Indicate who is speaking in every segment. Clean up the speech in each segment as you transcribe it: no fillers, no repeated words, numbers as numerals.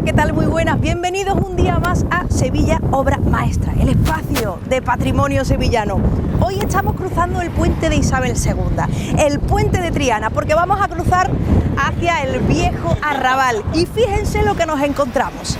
Speaker 1: Hola, ¿qué tal? Muy buenas, bienvenidos un día más a Sevilla Obra Maestra, el espacio de patrimonio sevillano. Hoy estamos cruzando el puente de Isabel II, el puente de Triana, porque vamos a cruzar hacia el viejo arrabal y fíjense lo que nos encontramos.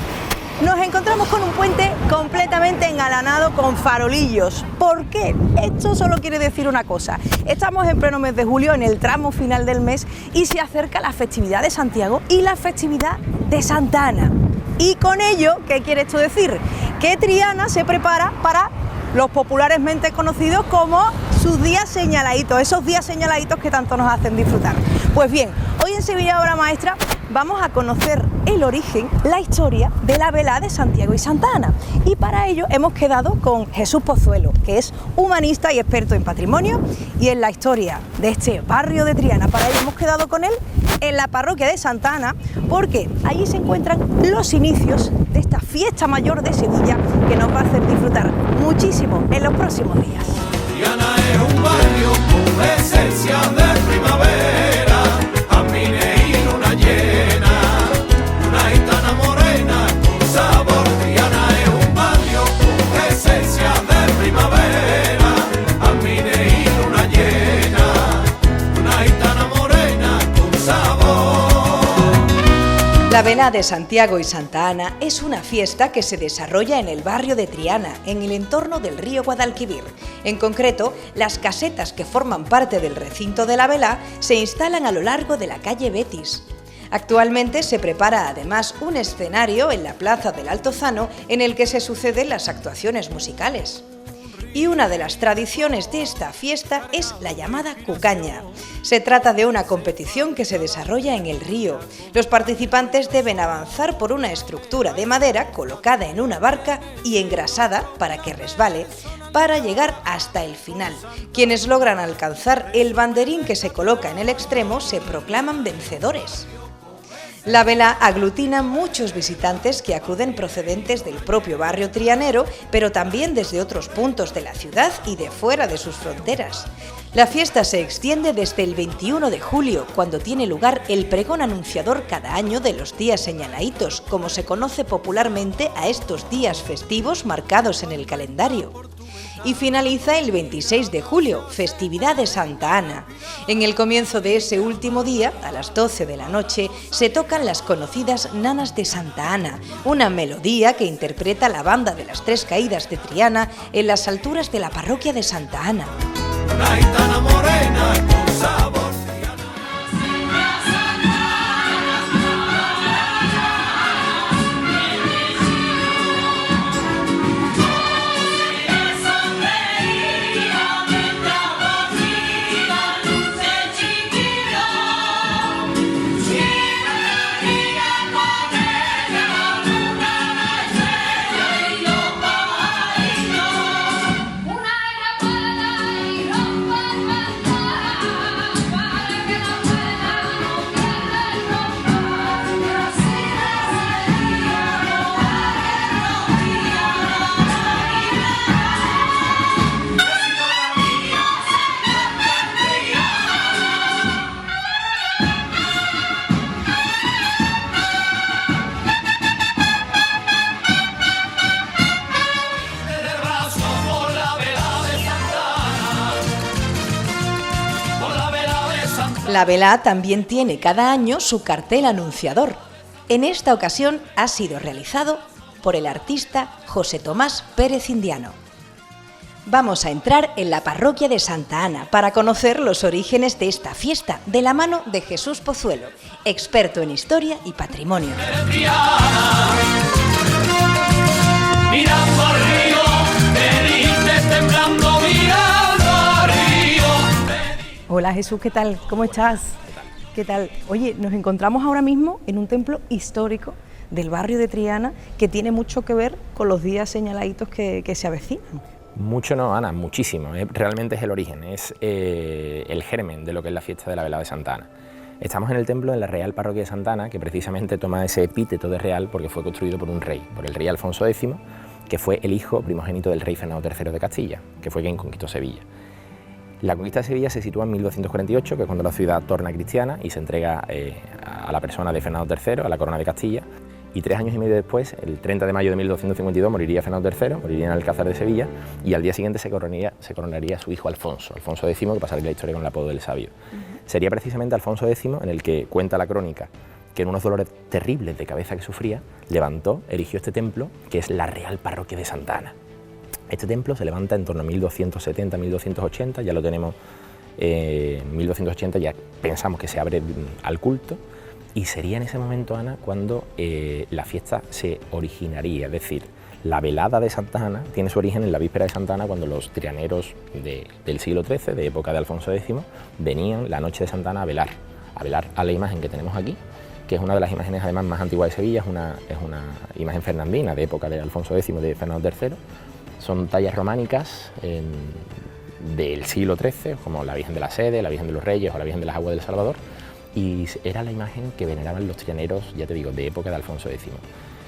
Speaker 1: Nos encontramos con un puente completamente engalanado con farolillos. ¿Por qué? Esto solo quiere decir una cosa. Estamos en pleno mes de julio, en el tramo final del mes, y se acerca la festividad de Santiago y la festividad de Santa Ana. Y con ello, ¿qué quiere esto decir? Que Triana se prepara para los popularmente conocidos como sus días señaladitos, esos días señaladitos que tanto nos hacen disfrutar. Pues bien, hoy en Sevilla Obra Maestra vamos a conocer el origen, la historia de la velada de Santiago y Santa Ana. Y para ello hemos quedado con Jesús Pozuelo, que es humanista y experto en patrimonio y en la historia de este barrio de Triana. Para ello hemos quedado con él en la parroquia de Santa Ana, porque allí se encuentran los inicios de esta fiesta mayor de Sevilla que nos va a hacer disfrutar muchísimo en los próximos días.
Speaker 2: Triana es un barrio con esencia de primavera, amine y luna llena, una gitana morena con sabor. Triana es un barrio con esencia de primavera, amine y luna llena, una gitana morena con sabor.
Speaker 1: La velada de Santiago y Santa Ana es una fiesta que se desarrolla en el barrio de Triana, en el entorno del río Guadalquivir. En concreto, las casetas que forman parte del recinto de la velada se instalan a lo largo de la calle Betis. Actualmente se prepara además un escenario en la plaza del Altozano en el que se suceden las actuaciones musicales. Y una de las tradiciones de esta fiesta es la llamada cucaña. Se trata de una competición que se desarrolla en el río. Los participantes deben avanzar por una estructura de madera colocada en una barca y engrasada para que resbale, para llegar hasta el final. Quienes logran alcanzar el banderín que se coloca en el extremo se proclaman vencedores. La vela aglutina muchos visitantes que acuden procedentes del propio barrio trianero, pero también desde otros puntos de la ciudad y de fuera de sus fronteras. La fiesta se extiende desde el 21 de julio, cuando tiene lugar el pregón anunciador cada año de los días señaladitos, como se conoce popularmente a estos días festivos marcados en el calendario. Y finaliza el 26 de julio, festividad de Santa Ana. En el comienzo de ese último día, a las 12 de la noche, se tocan las conocidas Nanas de Santa Ana, una melodía que interpreta la banda de las Tres Caídas de Triana en las alturas de la parroquia de Santa Ana.
Speaker 2: Una gitana morena con sabor.
Speaker 1: La velada también tiene cada año su cartel anunciador. En esta ocasión ha sido realizado por el artista José Tomás Pérez Indiano. Vamos a entrar en la parroquia de Santa Ana para conocer los orígenes de esta fiesta de la mano de Jesús Pozuelo, experto en historia y patrimonio.
Speaker 2: Mirando al río, veniste temblando, mirando al río.
Speaker 1: Hola Jesús, ¿qué tal? ¿Cómo estás? ¿Qué tal? Oye, nos encontramos ahora mismo en un templo histórico del barrio de Triana que tiene mucho que ver con los días señaladitos que se avecinan.
Speaker 3: Mucho no, Ana, muchísimo. Realmente es el origen, es el germen de lo que es la fiesta de la velada de Santa Ana. Estamos en el templo de la Real Parroquia de Santa Ana, que precisamente toma ese epíteto de real porque fue construido por un rey, por el rey Alfonso X, que fue el hijo primogénito del rey Fernando III de Castilla, que fue quien conquistó Sevilla. La conquista de Sevilla se sitúa en 1248, que es cuando la ciudad torna cristiana y se entrega a la persona de Fernando III, a la corona de Castilla. Y 3 años y medio después, el 30 de mayo de 1252, moriría Fernando III, moriría en el Alcázar de Sevilla, y al día siguiente se coronaría su hijo Alfonso X, que pasaría la historia con el apodo del sabio. Sería precisamente Alfonso X en el que cuenta la crónica que en unos dolores terribles de cabeza que sufría, erigió este templo, que es la Real Parroquia de Santa Ana. Este templo se levanta en torno a 1270-1280, ya lo tenemos, 1280 ya pensamos que se abre al culto, y sería en ese momento, Ana, cuando la fiesta se originaría, es decir, la velada de Santa Ana tiene su origen en la víspera de Santa Ana, cuando los trianeros del siglo XIII, de época de Alfonso X, venían la noche de Santa Ana a velar a la imagen que tenemos aquí, que es una de las imágenes además más antiguas de Sevilla, es una imagen fernandina de época de Alfonso X, de Fernando III. Son tallas románicas del siglo XIII, como la Virgen de la Sede, la Virgen de los Reyes o la Virgen de las Aguas del Salvador, y era la imagen que veneraban los trianeros, ya te digo, de época de Alfonso X.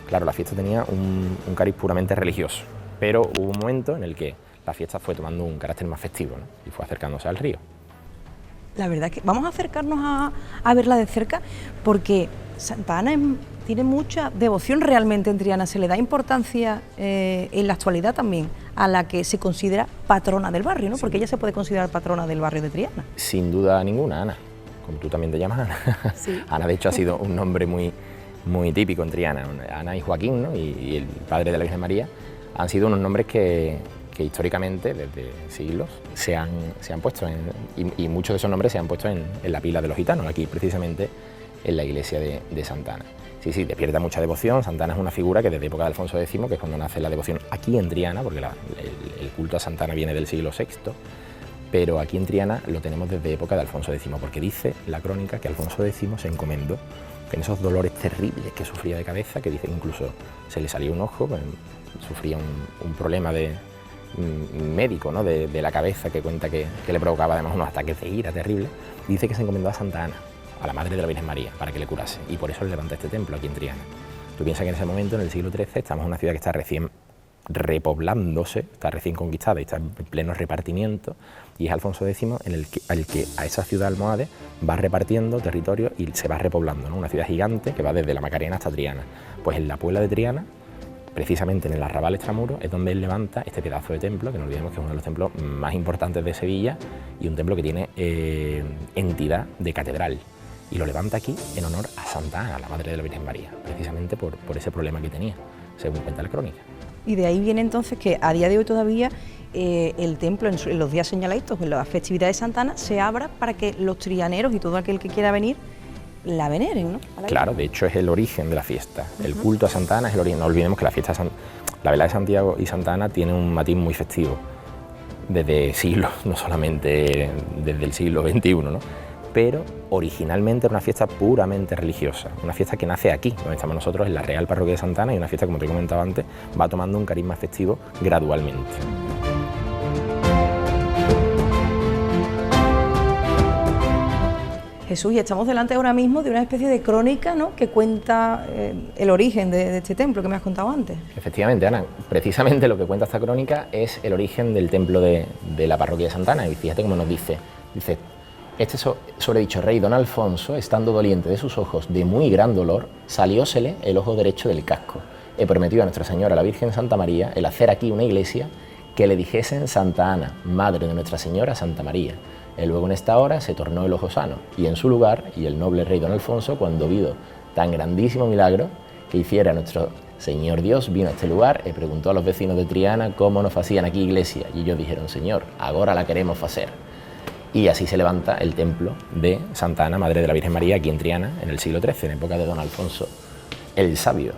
Speaker 3: Claro, la fiesta tenía un cariz puramente religioso, pero hubo un momento en el que la fiesta fue tomando un carácter más festivo, ¿no? Y fue acercándose al río.
Speaker 1: La verdad es que vamos a acercarnos a verla de cerca, porque Santa Ana tiene mucha devoción realmente en Triana. Se le da importancia en la actualidad también a la que se considera patrona del barrio, ¿no? Sí. Porque ella se puede considerar patrona del barrio de Triana.
Speaker 3: Sin duda ninguna, Ana, como tú también te llamas Ana. Sí. Ana, de hecho, ha sido un nombre muy típico en Triana. Ana y Joaquín, ¿no? y el padre de la Virgen María han sido unos nombres que históricamente, desde siglos, se han puesto y muchos de esos nombres se han puesto en la pila de los gitanos, aquí precisamente en la iglesia de Santa Ana. Sí, despierta mucha devoción. Santa Ana es una figura que desde época de Alfonso X, que es cuando nace la devoción aquí en Triana, porque el culto a Santa Ana viene del siglo VI, pero aquí en Triana lo tenemos desde época de Alfonso X, porque dice la crónica que Alfonso X se encomendó en esos dolores terribles que sufría de cabeza, que dice que incluso se le salía un ojo, sufría un problema médico, ¿no? de la cabeza, que cuenta que le provocaba además unos ataques de ira terribles. Dice que se encomendó a Santa Ana, a la Madre de la Virgen María, para que le curase, y por eso le levanta este templo aquí en Triana. Tú piensas que en ese momento, en el siglo XIII, estamos en una ciudad que está recién repoblándose, está recién conquistada y está en pleno repartimiento, y es Alfonso X el que a esa ciudad almohade va repartiendo territorio y se va repoblando, ¿no? Una ciudad gigante que va desde la Macarena hasta Triana. Pues en la Puebla de Triana, precisamente en el arrabal extramuros, es donde él levanta este pedazo de templo, que no olvidemos que es uno de los templos más importantes de Sevilla y un templo que tiene entidad de catedral. Y lo levanta aquí en honor a Santa Ana, la Madre de la Virgen María, precisamente por ese problema que tenía, según cuenta la crónica.
Speaker 1: Y de ahí viene entonces que a día de hoy todavía el templo en los días señalados, en las festividades de Santa Ana, se abra para que los trianeros y todo aquel que quiera venir la veneren, ¿no?
Speaker 3: Claro, de hecho es el origen de la fiesta. El culto a Santa Ana es el origen. No olvidemos que la velada de Santiago y Santa Ana tiene un matiz muy festivo desde siglos, no solamente desde el siglo XXI, ¿no? Pero originalmente era una fiesta puramente religiosa, una fiesta que nace aquí, donde estamos nosotros, en la Real Parroquia de Santa Ana, y una fiesta, como te he comentado antes, va tomando un carisma festivo gradualmente.
Speaker 1: Jesús, y estamos delante ahora mismo de una especie de crónica, ¿no?, que cuenta el origen de este templo que me has contado antes.
Speaker 3: Efectivamente, Ana, precisamente lo que cuenta esta crónica es el origen del templo de la parroquia de Santa Ana, y fíjate cómo nos dice, este sobredicho rey don Alfonso, estando doliente de sus ojos de muy gran dolor, saliósele el ojo derecho del casco. He prometido a Nuestra Señora, la Virgen Santa María, el hacer aquí una iglesia que le dijesen Santa Ana, Madre de Nuestra Señora Santa María. Y luego en esta hora se tornó el ojo sano, y en su lugar, y el noble rey don Alfonso, cuando vido tan grandísimo milagro que hiciera nuestro Señor Dios, vino a este lugar y preguntó a los vecinos de Triana cómo nos hacían aquí iglesia, y ellos dijeron, Señor, ahora la queremos hacer. Y así se levanta el templo de Santa Ana, Madre de la Virgen María, aquí en Triana, en el siglo XIII, en época de don Alfonso el Sabio.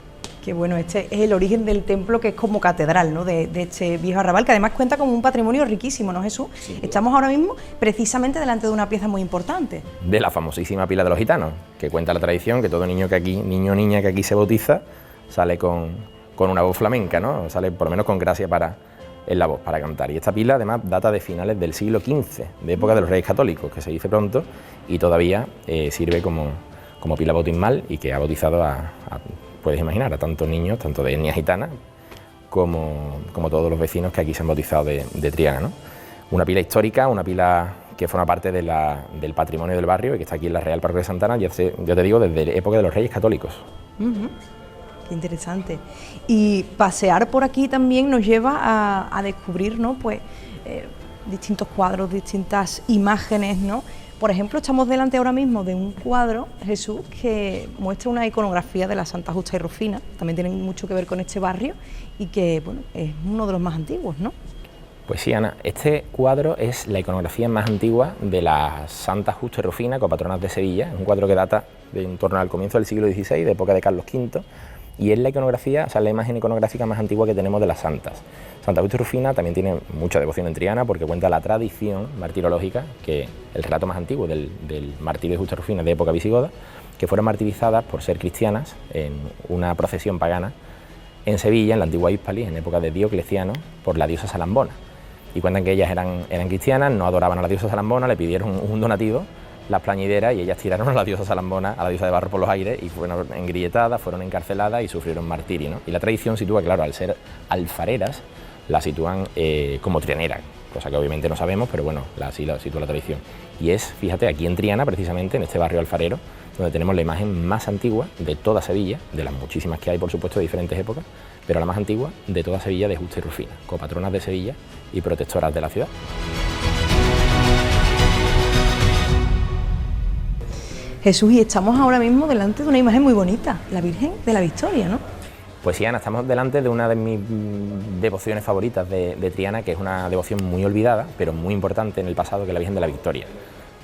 Speaker 1: Que bueno, este es el origen del templo, que es como catedral, ¿no?, de este viejo arrabal, que además cuenta como un patrimonio riquísimo, ¿no, Jesús? Sí. Estamos ahora mismo precisamente delante de una pieza muy importante. De la famosísima pila de los gitanos, que cuenta la tradición que todo niño o niña que aquí se bautiza sale con una voz flamenca, ¿no? Sale por lo menos con gracia en la voz para cantar. Y esta pila además data de finales del siglo XV, de época de los Reyes Católicos, que se dice pronto, y todavía sirve como pila bautismal, y que ha bautizado puedes imaginar, a tantos niños, tanto de etnia gitana como todos los vecinos que aquí se han bautizado de Triana, ¿no? Una pila histórica, una pila que forma parte del patrimonio del barrio y que está aquí en la Real Parroquia de Santa Ana, ya te digo, desde la época de los Reyes Católicos.
Speaker 4: Qué interesante. Y pasear por aquí también nos lleva a descubrir, ¿no? Pues distintos cuadros, distintas imágenes, ¿no? Por ejemplo, estamos delante ahora mismo de un cuadro, Jesús, que muestra una iconografía de la Santa Justa y Rufina, también tiene mucho que ver con este barrio y que, bueno, es uno de los más antiguos, ¿no?
Speaker 3: Pues sí, Ana, este cuadro es la iconografía más antigua de la Santa Justa y Rufina, copatronas de Sevilla. Es un cuadro que data de en torno al comienzo del siglo XVI, de época de Carlos V, y es la iconografía, o sea, la imagen iconográfica más antigua que tenemos de las santas. Santa Justa y Rufina también tiene mucha devoción en Triana porque cuenta la tradición martirológica, que el relato más antiguo del martirio de Justa y Rufina de época visigoda, que fueron martirizadas por ser cristianas en una procesión pagana en Sevilla, en la antigua Hispali, en época de Diocleciano, por la diosa Salambona. Y cuentan que ellas eran cristianas, no adoraban a la diosa Salambona, le pidieron un donativo, las plañideras, y ellas tiraron a la diosa Salambona, a la diosa de barro por los aires, y fueron engrilletadas, fueron encarceladas y sufrieron martirio, ¿no? Y la tradición sitúa, claro, al ser alfareras, la sitúan como trianeras, cosa que obviamente no sabemos, pero bueno, así la sitúa la tradición. Y es, fíjate, aquí en Triana, precisamente, en este barrio alfarero, donde tenemos la imagen más antigua de toda Sevilla, de las muchísimas que hay, por supuesto, de diferentes épocas, pero la más antigua de toda Sevilla, de Justa y Rufina, copatronas de Sevilla y protectoras de la ciudad.
Speaker 4: Jesús, y estamos ahora mismo delante de una imagen muy bonita, la Virgen de la Victoria, ¿no?
Speaker 3: Pues sí, Ana, estamos delante de una de mis devociones favoritas de Triana, que es una devoción muy olvidada, pero muy importante en el pasado, que es la Virgen de la Victoria,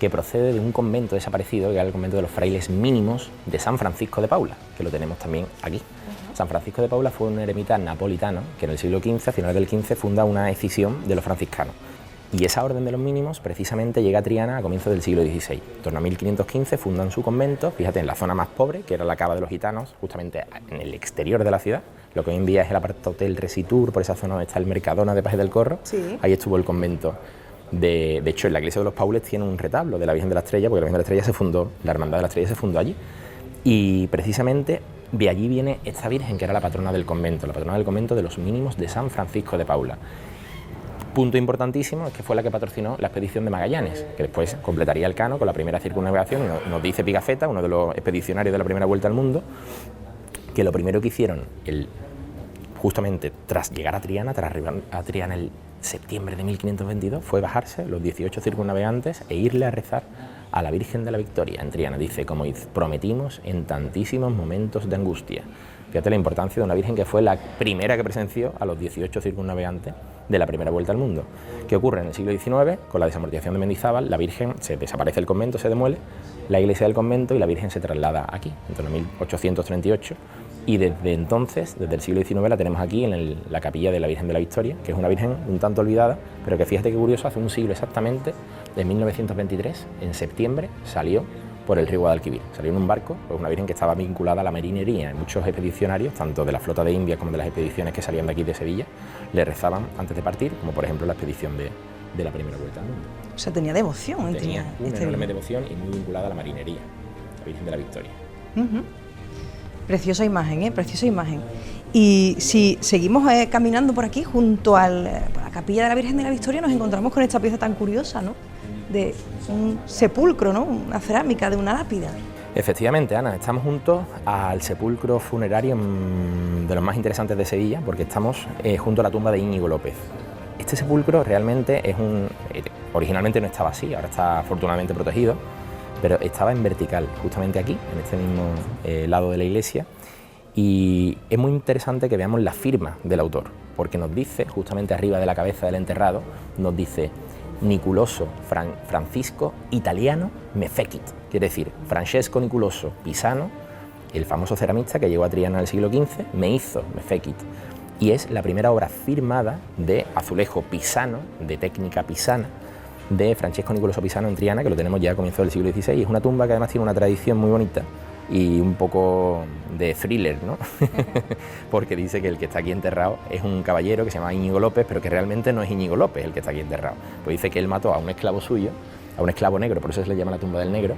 Speaker 3: que procede de un convento desaparecido, que era el convento de los frailes mínimos de San Francisco de Paula, que lo tenemos también aquí. San Francisco de Paula fue un eremita napolitano que en el siglo XV, a finales del XV, funda una escisión de los franciscanos. Y esa orden de los mínimos precisamente llega a Triana a comienzos del siglo XVI. En torno a 1515 fundan su convento, fíjate, en la zona más pobre, que era la Cava de los Gitanos, justamente en el exterior de la ciudad. Lo que hoy en día es el Apart-Hotel Resitur, por esa zona donde está el Mercadona de Pajes del Corro. Sí. Ahí estuvo el convento. De hecho, en la iglesia de los Paules tiene un retablo de la Virgen de la Estrella, porque la Virgen de la Estrella se fundó, la Hermandad de la Estrella se fundó allí. Y precisamente de allí viene esta Virgen, que era la patrona del convento de los mínimos de San Francisco de Paula. Punto importantísimo es que fue la que patrocinó la expedición de Magallanes, que después completaría el cano con la primera circunnavegación. Nos dice Pigafetta, uno de los expedicionarios de la primera vuelta al mundo, que lo primero que hicieron, justamente tras llegar a Triana, tras arribar a Triana el septiembre de 1522, fue bajarse los 18 circunnavegantes e irle a rezar a la Virgen de la Victoria en Triana. Dice, como prometimos en tantísimos momentos de angustia. Fíjate la importancia de una Virgen que fue la primera que presenció a los 18 circunnavegantes de la primera vuelta al mundo. ¿Qué ocurre? En el siglo XIX, con la desamortización de Mendizábal, la Virgen se desaparece el convento, se demuele, la iglesia del convento, y la Virgen se traslada aquí, en torno a 1838, y desde entonces, desde el siglo XIX, la tenemos aquí en la capilla de la Virgen de la Victoria, que es una Virgen un tanto olvidada, pero que fíjate qué curioso, hace un siglo exactamente, de 1923, en septiembre, salió por el río Guadalquivir. Salió en un barco, pues una Virgen que estaba vinculada a la marinería. Muchos expedicionarios, tanto de la flota de Indias como de las expediciones que salían de aquí de Sevilla, le rezaban antes de partir, como por ejemplo la expedición de la primera vuelta al mundo.
Speaker 4: O sea, tenía devoción.
Speaker 3: Tenía una enorme devoción y muy vinculada a la marinería, la Virgen de la Victoria.
Speaker 4: Preciosa imagen, preciosa imagen. Y si seguimos caminando por aquí, junto a la capilla de la Virgen de la Victoria, nos encontramos con esta pieza tan curiosa, ¿no? De un sepulcro, ¿no? Una cerámica de una lápida.
Speaker 3: Efectivamente, Ana, estamos juntos al sepulcro funerario de los más interesantes de Sevilla, porque estamos junto a la tumba de Íñigo López. Este sepulcro realmente originalmente no estaba así, ahora está afortunadamente protegido, pero estaba en vertical, justamente aquí, en este mismo lado de la iglesia, y es muy interesante que veamos la firma del autor, porque nos dice, justamente arriba de la cabeza del enterrado, nos dice Niculoso Francisco Italiano me fecit, quiere decir Francesco Niculoso Pisano, el famoso ceramista que llegó a Triana en el siglo XV, me fecit, y es la primera obra firmada de azulejo pisano, de técnica pisana, de Francesco Niculoso Pisano en Triana, que lo tenemos ya a comienzos del siglo XVI, y es una tumba que además tiene una tradición muy bonita y un poco de thriller, ¿no? Porque dice que el que está aquí enterrado es un caballero que se llama Íñigo López, pero que realmente no es Íñigo López el que está aquí enterrado. Pues dice que él mató a un esclavo suyo, a un esclavo negro, por eso se le llama la tumba del negro,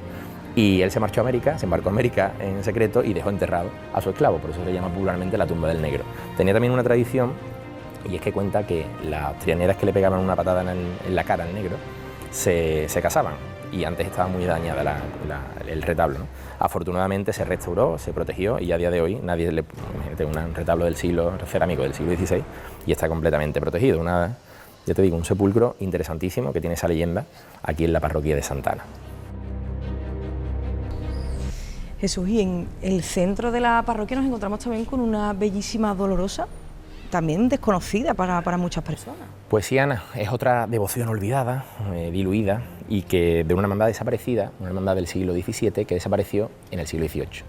Speaker 3: y él se marchó a América, se embarcó a América en secreto y dejó enterrado a su esclavo, por eso se le llama popularmente la tumba del negro. Tenía también una tradición, y es que cuenta que las trianeras que le pegaban una patada en la cara al negro se casaban, y antes estaba muy dañada el retablo, ¿no? Afortunadamente se restauró, se protegió y a día de hoy nadie le... Imagínate, un retablo del siglo cerámico del siglo XVI y está completamente protegido. Ya te digo, un sepulcro interesantísimo que tiene esa leyenda aquí en la parroquia de Santa Ana.
Speaker 4: Jesús, y en el centro de la parroquia nos encontramos también con una bellísima Dolorosa, también desconocida para muchas personas.
Speaker 3: Pues sí, Ana, es otra devoción olvidada, diluida, y que de una hermandad desaparecida, una hermandad del siglo XVII que desapareció en el siglo XVIII.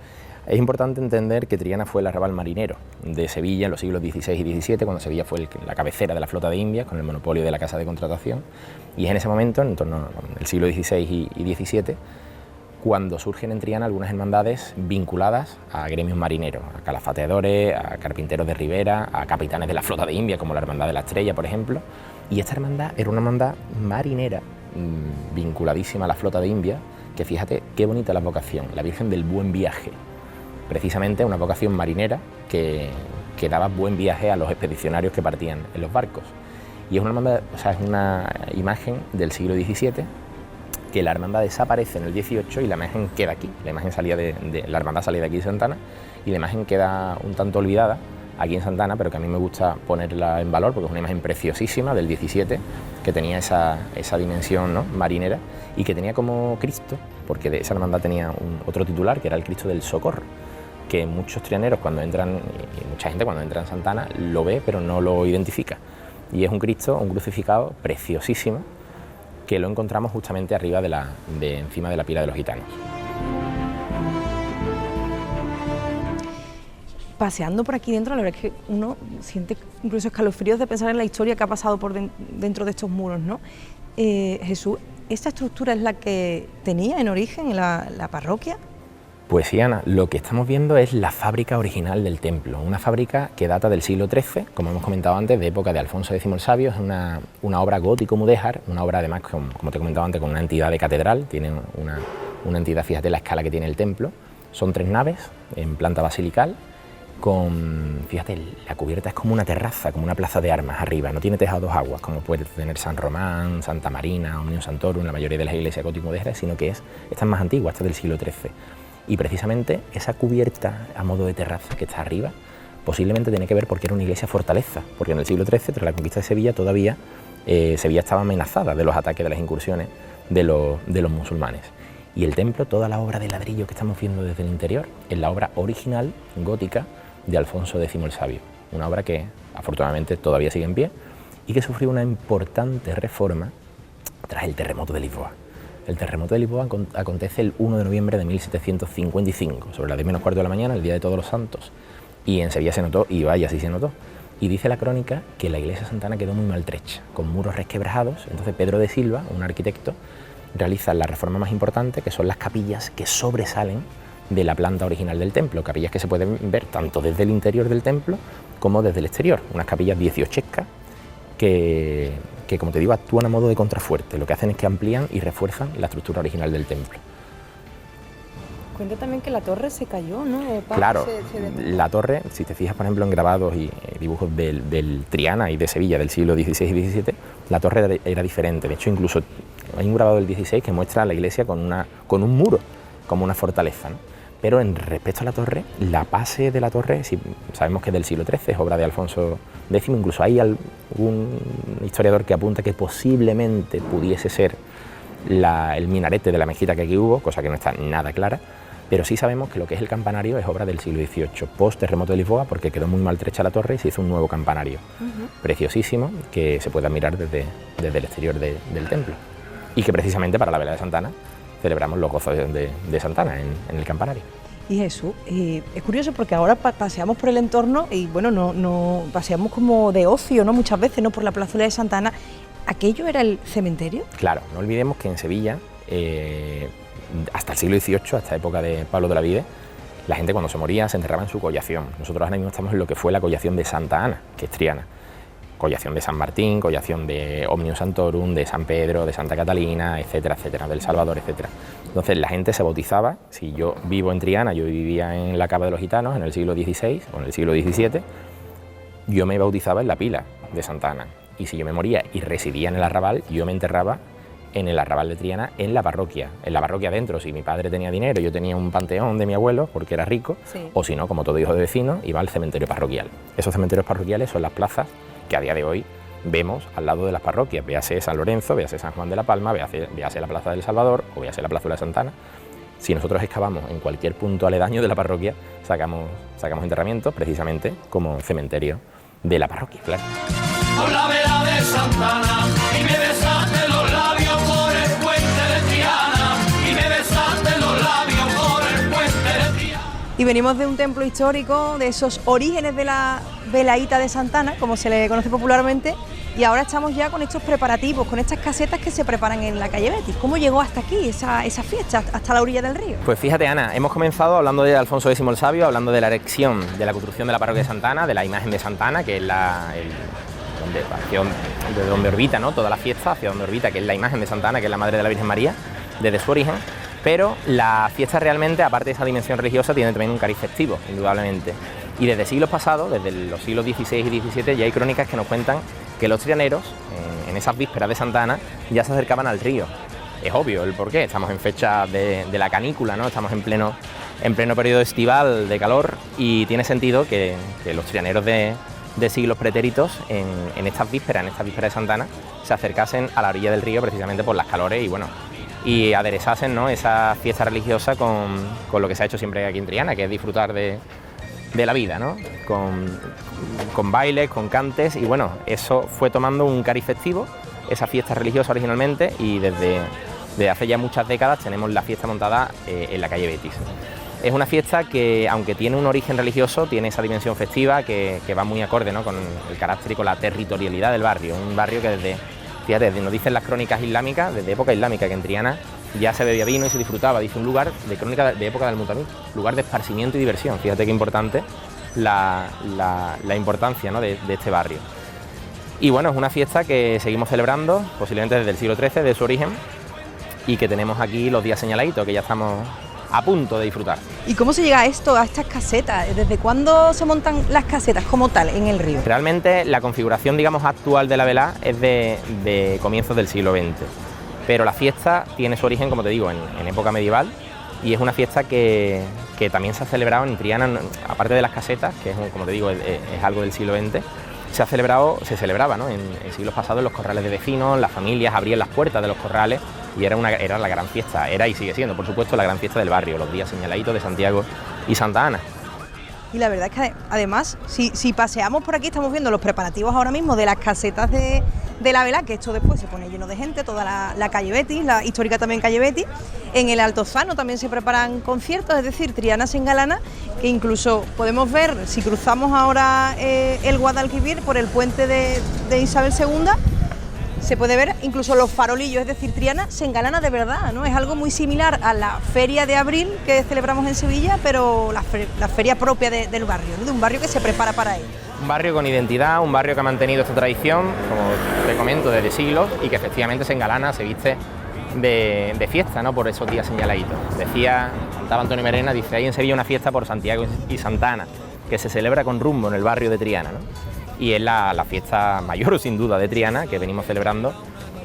Speaker 3: Es importante entender que Triana fue el arrabal marinero de Sevilla en los siglos XVI y XVII, cuando Sevilla fue la cabecera de la flota de Indias, con el monopolio de la casa de contratación, y es en ese momento, en torno al siglo XVI y XVII, cuando surgen en Triana algunas hermandades vinculadas a gremios marineros, a calafateadores, a carpinteros de ribera, a capitanes de la flota de India, como la Hermandad de la Estrella, por ejemplo. Y esta hermandad era una hermandad marinera, vinculadísima a la flota de India, que fíjate qué bonita la vocación, la Virgen del Buen Viaje. Precisamente una vocación marinera que daba buen viaje a los expedicionarios que partían en los barcos. Y es una hermandad, o sea, es una imagen del siglo XVII, que la hermandad desaparece en el 18 y la imagen queda aquí. La imagen la hermandad salía de aquí de Santa Ana y la imagen queda un tanto olvidada aquí en Santa Ana, pero que a mí me gusta ponerla en valor porque es una imagen preciosísima del 17 que tenía esa dimensión, ¿no?, marinera, y que tenía como Cristo, porque de esa hermandad tenía otro titular que era el Cristo del Socorro, que muchos trianeros cuando entran, y mucha gente cuando entra en Santa Ana lo ve pero no lo identifica, y es un Cristo, un crucificado preciosísimo, que lo encontramos justamente arriba encima de la pila de los gitanos.
Speaker 4: Paseando por aquí dentro, la verdad es que uno siente incluso escalofríos de pensar en la historia que ha pasado por dentro de estos muros, ¿no? Jesús, ¿esta estructura es la que tenía en origen la parroquia?
Speaker 3: Pues sí, Ana, lo que estamos viendo es la fábrica original del templo, una fábrica que data del siglo XIII, como hemos comentado antes, de época de Alfonso X el Sabio. Es una obra gótico-mudéjar, una obra además, como te he comentado antes, con una entidad de catedral, tiene una entidad, fíjate la escala que tiene el templo, son 3 naves en planta basilical, fíjate, la cubierta es como una terraza, como una plaza de armas arriba, no tiene tejado a 2 aguas, como puede tener San Román, Santa Marina, Omnium Santorum, la mayoría de las iglesias gótico-mudéjares, sino que esta es más antigua, esta es del siglo XIII. Y precisamente esa cubierta a modo de terraza que está arriba posiblemente tiene que ver porque era una iglesia fortaleza, porque en el siglo XIII, tras la conquista de Sevilla, todavía Sevilla estaba amenazada de los ataques, de las incursiones de los musulmanes. Y el templo, toda la obra de ladrillo que estamos viendo desde el interior, es la obra original gótica de Alfonso X el Sabio, una obra que afortunadamente todavía sigue en pie y que sufrió una importante reforma tras el terremoto de Lisboa. El terremoto de Lisboa acontece el 1 de noviembre de 1755, sobre las 10:15 de la mañana, el día de Todos los Santos, y en Sevilla se notó, y vaya, sí se notó. Y dice la crónica que la iglesia santana quedó muy maltrecha, con muros resquebrajados. Entonces Pedro de Silva, un arquitecto, realiza la reforma más importante, que son las capillas que sobresalen de la planta original del templo, capillas que se pueden ver tanto desde el interior del templo como desde el exterior, unas capillas 18escas que, como te digo, actúan a modo de contrafuerte. Lo que hacen es que amplían y refuerzan la estructura original del templo.
Speaker 4: Cuenta también que la torre se cayó, ¿no?
Speaker 3: Claro, la torre, si te fijas por ejemplo en grabados y dibujos del Triana y de Sevilla del siglo XVI y XVII, la torre era diferente. De hecho, incluso hay un grabado del XVI que muestra a la iglesia con un muro, como una fortaleza, ¿no? Pero respecto a la torre, la base de la torre, si sabemos que es del siglo XIII, es obra de Alfonso X, incluso hay algún historiador que apunta que posiblemente pudiese ser el minarete de la mezquita que aquí hubo, cosa que no está nada clara, pero sí sabemos que lo que es el campanario es obra del siglo XVIII, post terremoto de Lisboa, porque quedó muy maltrecha la torre y se hizo un nuevo campanario, preciosísimo, que se puede admirar desde el exterior del templo, y que precisamente para la velada de Santa Ana celebramos los gozos de Santa Ana en el campanario.
Speaker 4: Y Jesús, es curioso porque ahora paseamos por el entorno y bueno, no paseamos como de ocio, ¿no? Muchas veces, ¿no? Por la plazuela de Santa Ana. ¿Aquello era el cementerio? Claro,
Speaker 3: no olvidemos que en Sevilla, hasta el siglo XVIII, hasta la época de Pablo de la Vide, la gente cuando se moría se enterraba en su collación. Nosotros ahora mismo estamos en lo que fue la collación de Santa Ana, que es Triana. Collación de San Martín, collación de Omnium Santorum, de San Pedro, de Santa Catalina, etcétera, etcétera, del Salvador, etcétera. Entonces la gente se bautizaba. Si yo vivo en Triana, yo vivía en la Cava de los Gitanos en el siglo XVI o en el siglo XVII, yo me bautizaba en la pila de Santa Ana. Y si yo me moría y residía en el arrabal, yo me enterraba en el arrabal de Triana, en la parroquia dentro. Si mi padre tenía dinero, yo tenía un panteón de mi abuelo porque era rico,
Speaker 4: Sí.
Speaker 3: o si no, como todo hijo de vecino, iba al cementerio parroquial. Esos cementerios parroquiales son las plazas que a día de hoy vemos al lado de las parroquias, véase San Lorenzo, véase San Juan de la Palma, véase la Plaza del Salvador o véase la Plazuela de Santana. Si nosotros excavamos en cualquier punto aledaño de la parroquia, sacamos enterramientos precisamente como cementerio de la parroquia, claro.
Speaker 2: Con la vela de Santana y me besaste los labios por el puente de Triana y me besaste los labios por el puente de Triana.
Speaker 4: Y venimos de un templo histórico, de esos orígenes de la velaíta de Santana, como se le conoce popularmente, y ahora estamos ya con estos preparativos, con estas casetas que se preparan en la calle Betis. ¿Cómo llegó hasta aquí esa fiesta, hasta la orilla del río?
Speaker 3: Pues fíjate, Ana, hemos comenzado hablando de Alfonso X el Sabio, hablando de la erección, de la construcción de la parroquia de Santana, de la imagen de Santana, que es de donde orbita, ¿no?, toda la fiesta, hacia donde orbita, que es la imagen de Santana, que es la madre de la Virgen María, desde su origen. Pero la fiesta realmente, aparte de esa dimensión religiosa, tiene también un cariz festivo, indudablemente. Y desde siglos pasados, desde los siglos XVI y XVII, ya hay crónicas que nos cuentan que los trianeros, en esas vísperas de Santa Ana, ya se acercaban al río. Es obvio el porqué, estamos en fecha de la canícula, ¿no?, estamos en pleno periodo estival de calor, y tiene sentido que los trianeros de siglos pretéritos en estas vísperas de Santa Ana se acercasen a la orilla del río precisamente por las calores y aderezasen, ¿no?, esa fiesta religiosa con lo que se ha hecho siempre aquí en Triana, que es disfrutar de la vida, ¿no?, con bailes, con cantes, y bueno, eso fue tomando un cariz festivo, esa fiesta religiosa originalmente, y desde hace ya muchas décadas tenemos la fiesta montada en la calle Betis. Es una fiesta que, aunque tiene un origen religioso, tiene esa dimensión festiva que va muy acorde, ¿no?, con el carácter y con la territorialidad del barrio, un barrio que fíjate, nos dicen las crónicas islámicas, desde época islámica, que en Triana ya se bebía vino y se disfrutaba, dice un lugar de crónica de época del Mutamí, lugar de esparcimiento y diversión. Fíjate qué importante la importancia, ¿no?, de este barrio. Y bueno, es una fiesta que seguimos celebrando, posiblemente desde el siglo XIII, de su origen, y que tenemos aquí los días señaladitos, que ya estamos a punto de disfrutar.
Speaker 4: ¿Y cómo se llega a esto, a estas casetas? ¿Desde cuándo se montan las casetas como tal en el río?
Speaker 3: Realmente la configuración, digamos, actual de la velá es de comienzos del siglo XX, pero la fiesta tiene su origen, como te digo, en época medieval, y es una fiesta que también se ha celebrado en Triana, aparte de las casetas, que es, como te digo, es algo del siglo XX. Se celebraba, ¿no?, en siglos pasados en los corrales de vecinos, las familias abrían las puertas de los corrales y era la gran fiesta, era y sigue siendo, por supuesto, la gran fiesta del barrio, los días señaladitos de Santiago y Santa Ana.
Speaker 4: Y la verdad es que además, si paseamos por aquí, estamos viendo los preparativos ahora mismo de las casetas de la velá, que esto después se pone lleno de gente, toda la calle Betis, la histórica también calle Betis. En el Altozano también se preparan conciertos, es decir, Triana se engalana, que incluso podemos ver, si cruzamos ahora el Guadalquivir por el puente de Isabel II, se puede ver incluso los farolillos, es decir, Triana se engalana de verdad, ¿no? Es algo muy similar a la feria de abril que celebramos en Sevilla, pero la feria propia del barrio, ¿no?, de un barrio que se prepara para ello.
Speaker 3: Un barrio con identidad, un barrio que ha mantenido esta tradición, como te comento, desde siglos, y que efectivamente se engalana, se viste de fiesta, ¿no?, por esos días señaladitos. Contaba Antonio Merena, dice, hay en Sevilla una fiesta por Santiago y Santa Ana, que se celebra con rumbo en el barrio de Triana, ¿no? Y es la fiesta mayor, sin duda, de Triana, que venimos celebrando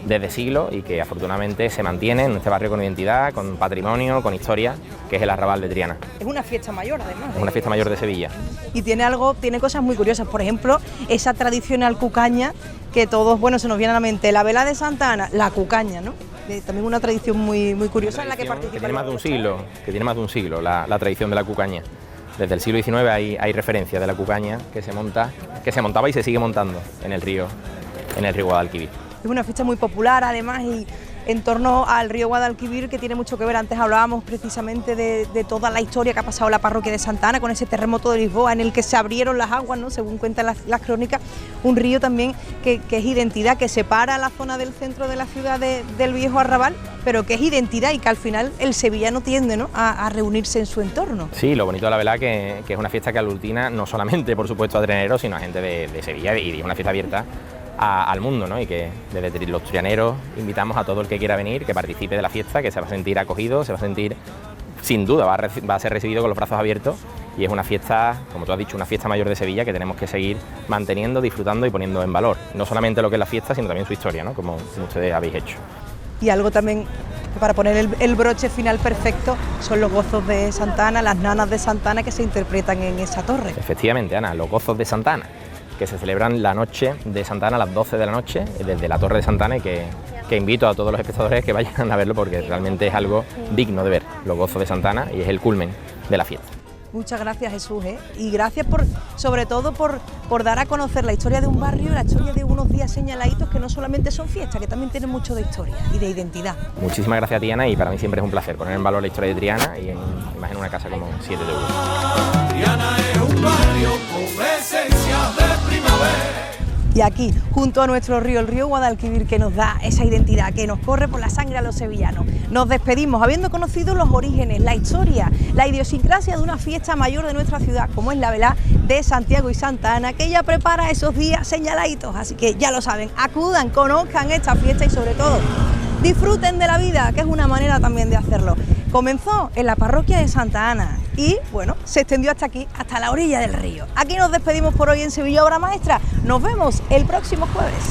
Speaker 3: desde siglos y que afortunadamente se mantiene en este barrio con identidad, con patrimonio, con historia, que es el arrabal de Triana.
Speaker 4: Es una fiesta mayor, además.
Speaker 3: Es una fiesta mayor de Sevilla.
Speaker 4: Y tiene cosas muy curiosas, por ejemplo, esa tradicional cucaña que todos, bueno, se nos viene a la mente, la vela de Santa Ana, la cucaña, ¿no? También una tradición muy, muy curiosa en la que participa.
Speaker 3: Que tiene más de un siglo, la tradición de la cucaña. Desde el siglo XIX hay referencia de la cucaña que se montaba y se sigue montando en el río Guadalquivir.
Speaker 4: Es una fiesta muy popular, además, y en torno al río Guadalquivir, que tiene mucho que ver. Antes hablábamos precisamente de toda la historia que ha pasado la parroquia de Santa Ana con ese terremoto de Lisboa en el que se abrieron las aguas, ¿no?, según cuentan las crónicas. Un río también que es identidad, que separa la zona del centro de la ciudad del viejo arrabal, pero que es identidad y que al final el sevillano tiende, ¿no?, a reunirse en su entorno.
Speaker 3: Sí, lo bonito de la velá que es una fiesta que aglutina no solamente, por supuesto, a trianeros, sino a gente de Sevilla, y es una fiesta abierta al mundo, ¿no?, y que desde los trianeros invitamos a todo el que quiera venir, que participe de la fiesta, que se va a sentir acogido, se va a sentir, sin duda, va a ser recibido con los brazos abiertos, y es una fiesta, como tú has dicho, una fiesta mayor de Sevilla que tenemos que seguir manteniendo, disfrutando y poniendo en valor, no solamente lo que es la fiesta, sino también su historia, ¿no?, como ustedes habéis hecho.
Speaker 4: Y algo también para poner el broche final perfecto son los gozos de Santa Ana, las nanas de Santa Ana que se interpretan en esa torre.
Speaker 3: Efectivamente, Ana, los gozos de Santa Ana, que se celebran la noche de Santa Ana a las 12 de la noche desde la torre de Santa Ana, y que invito a todos los espectadores que vayan a verlo porque realmente es algo digno de ver, los gozos de Santa Ana, y es el culmen de la fiesta.
Speaker 4: Muchas gracias, Jesús, y gracias sobre todo por dar a conocer la historia de un barrio, la historia de unos días señaladitos que no solamente son fiestas, que también tienen mucho de historia y de identidad.
Speaker 3: Muchísimas gracias a ti, Ana, y para mí siempre es un placer poner en valor la historia de Triana y más en una casa como 7 de Oro.
Speaker 2: Triana es un barrio con esencia de primavera.
Speaker 4: Y aquí, junto a nuestro río, el río Guadalquivir, que nos da esa identidad, que nos corre por la sangre a los sevillanos. Nos despedimos habiendo conocido los orígenes, la historia, la idiosincrasia de una fiesta mayor de nuestra ciudad, como es la velada de Santiago y Santa Ana, que ella prepara esos días señaladitos. Así que ya lo saben, acudan, conozcan esta fiesta y sobre todo disfruten de la vida, que es una manera también de hacerlo. Comenzó en la parroquia de Santa Ana y, bueno, se extendió hasta aquí, hasta la orilla del río. Aquí nos despedimos por hoy en Sevilla Obra Maestra. Nos vemos el próximo jueves.